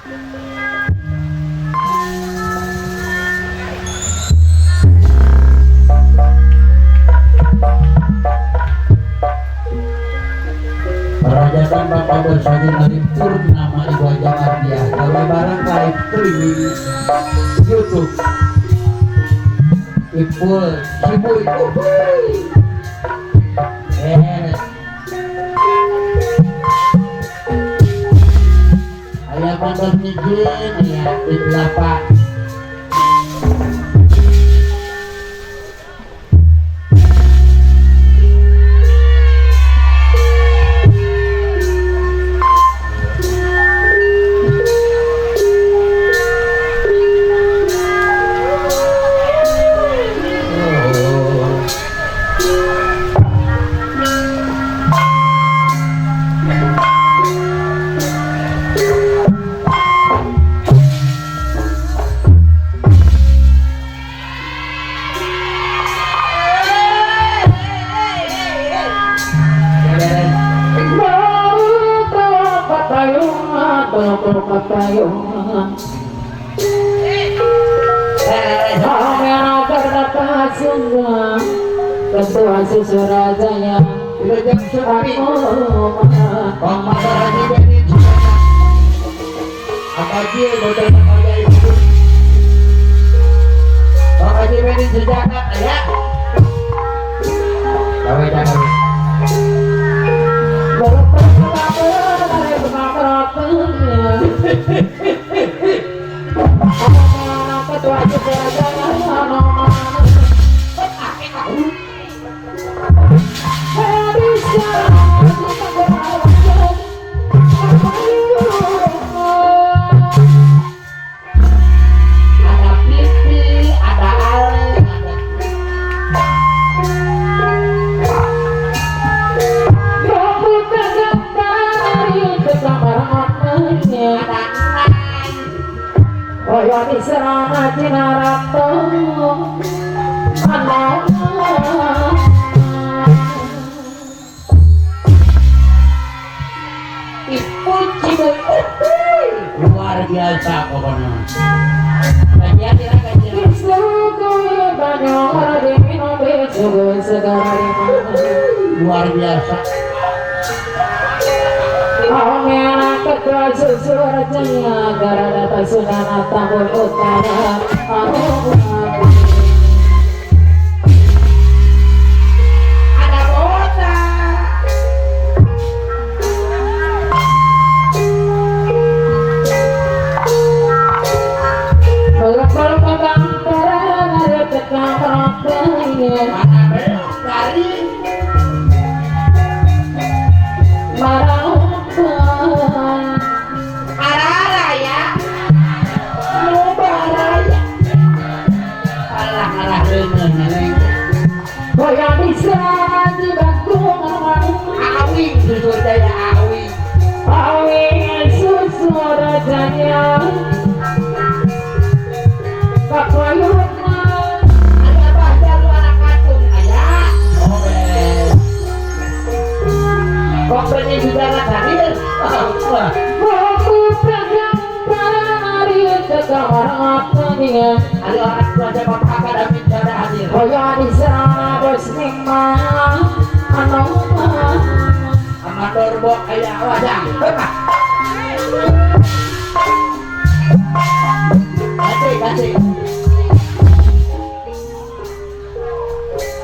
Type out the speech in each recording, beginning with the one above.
Perajaan Bapak Bersajin dari Purnama Ibu Jangan dia gawe barang live streaming YouTube Ipul Cibuy ayah mandor nijin ya di delapan Ketua Susurajaya Ilajak Sepi Pemasarannya Benin Akaji Betul Makanya Ibu Akaji Benin Sejagat ya Kawe jangan Ketua Susurajaya ada pipi, ada ale, luar biasa pokoknya. Kajian tidak kajian. Luar biasa. Ketua Susurajaya Garada Sunana Tambun Utara Ada kota. Belum pegang terang ada tekan rokenya Mana belum dari maraukan Araraya. Lubaraya. Alah dengan Boya bisa dibantu awing susu daya awing. Awing Susurajaya Kapayunan Ada baca lu anak kacung ayah. Oh beres. Kok ini juga nggak hadir? Wah. Aku pegang pari kekamaratannya Ada orang tua saya bapak kakak dan bicara hadir. Boya bisa bos nikmat Amator bo ayah wajah.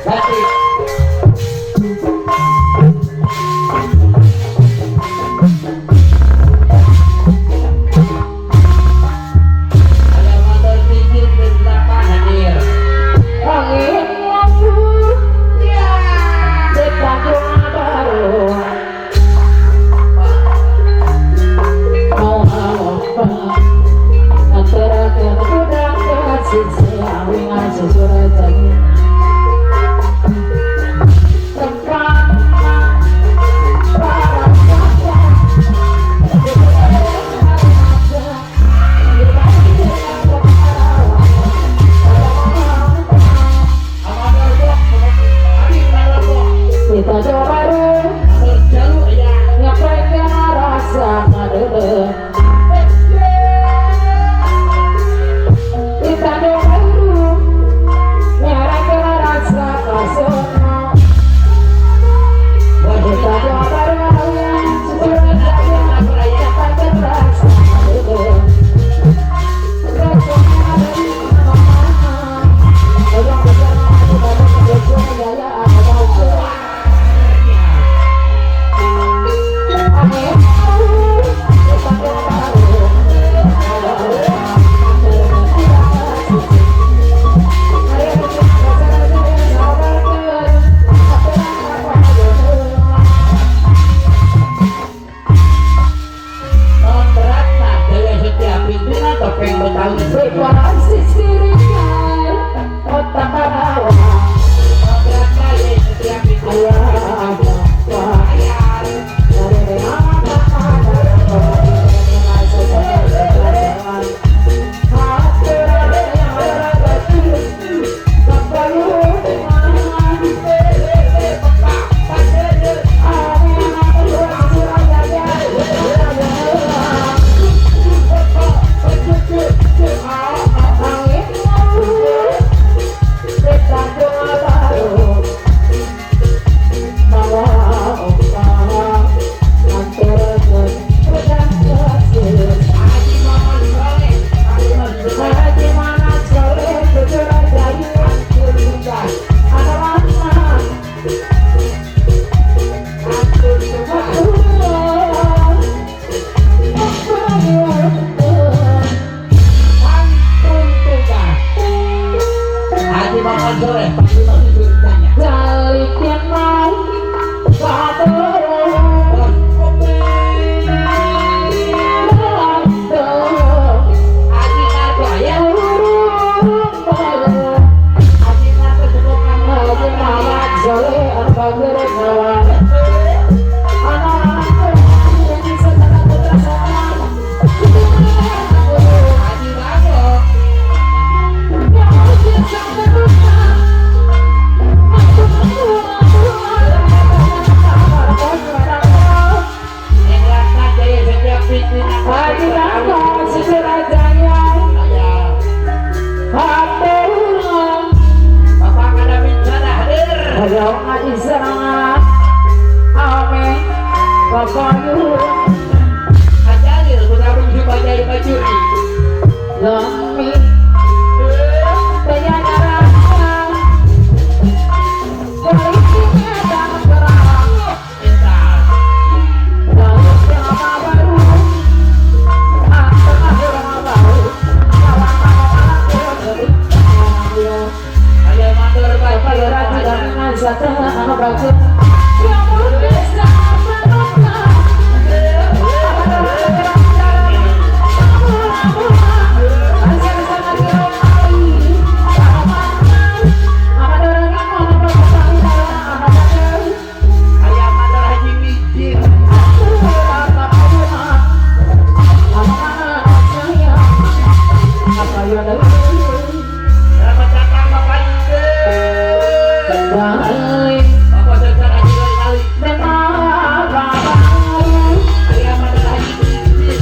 Kasih. Ada motor tinggi di belakang hadir. angin lampu Ya. dekat rumah baru mau apa antara keduduk kasih sayang Susurajaya Ajalil putra bungsu Bajai Bajuri. Demi daya darahnya polisinya dan perang Entar. dalam drama baru antara drama baru lawan Ayah mandor Bapak Bajai Raja Bajai. dengan satria bagus yang bisa menukar Ayah mandor Haji Mijin. Selamat datang Bapak Ide. Bapak Dokter Haji Roy Ali. Ayah mandor Haji Mijin.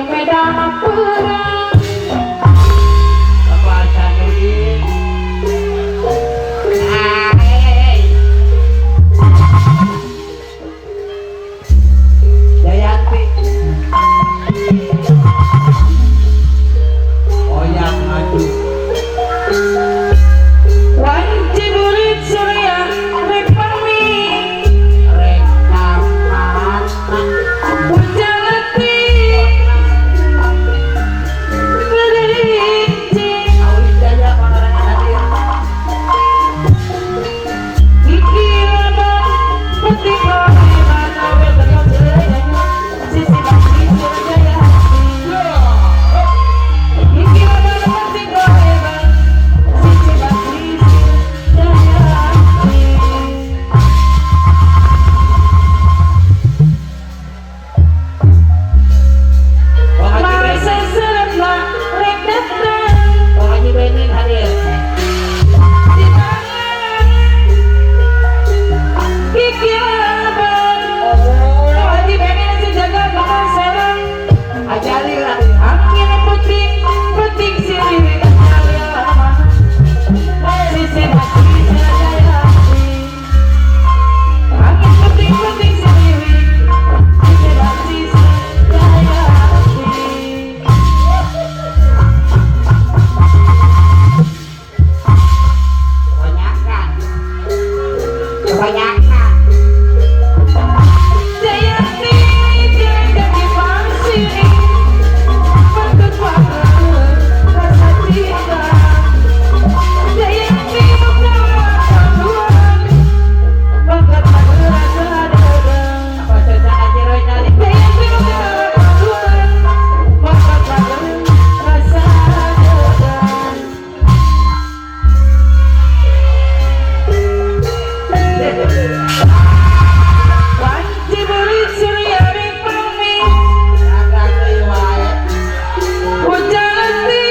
Medan perang Bapak Sanudin. Hai. Jayanti. Oh yang maju. Wanci bulit surya rek pami Rekaman. Ujalati Berinci Awis daya panorangan hadir. Iki labang Peti kori Manawe berkau jayanya Sisi bakti surjaya hati Iki labang Peti kori Sisi bakti surjaya hati Bang Haji Masa Benin. seremlah rek datang Bang Haji Benin hadir. di tangan Kiki labang Haji Benin sejaga bakal serang Ajalil hadir. Angin puting puting sirih Jaya Sisi bakti jaya Angin puting puting sirih Sisi bakti jaya Kebanyakan. Kebanyakan. Jayanti jaga di pasir berkepala rasa cinta Jayanti bukan paduan berkepala rasa dada Bapak Dokter Haji Roy Ali. Jayanti bukan paduan berkepala rasa dada Wanci bulit surya ring pami Agak riwayat. Ujalati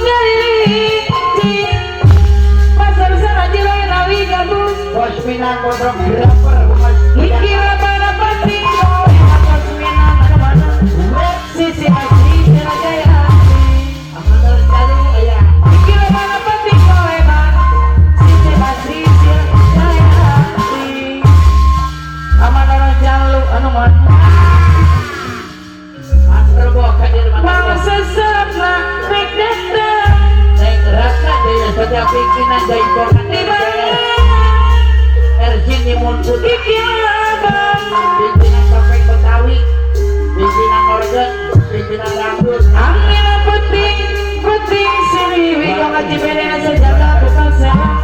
Nyalici Pasar sana jirai rawi gabus Bos Minang fotografer. Iki labana pati Koi atas minang mana-mana Sisi asli jaya hati Amanul Jalu ayah. Iki labana pati Koi bang Sisi asli jaya hati Aman orang jalu anu mana Master Bok hadir Mau Master. sesatlah rek datang Neng Ratna Jaya setiap pimpinan Jaipongan Di mana Erjin Nimun Putih. Iki labang Pimpinan Topeng Betawi. Pimpinan Organ. Pimpinan Rambut. Angin puting puting siriwi Kau ngaji bedena sejaga bukan serang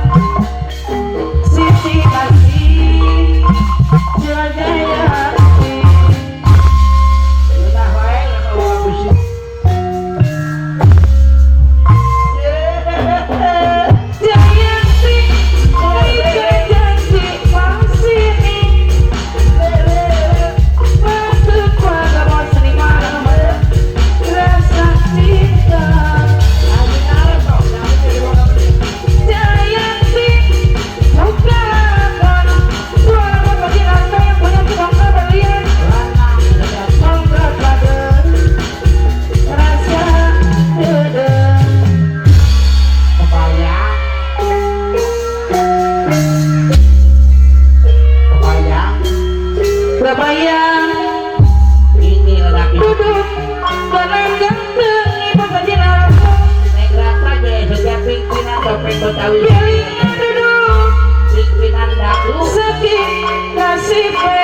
si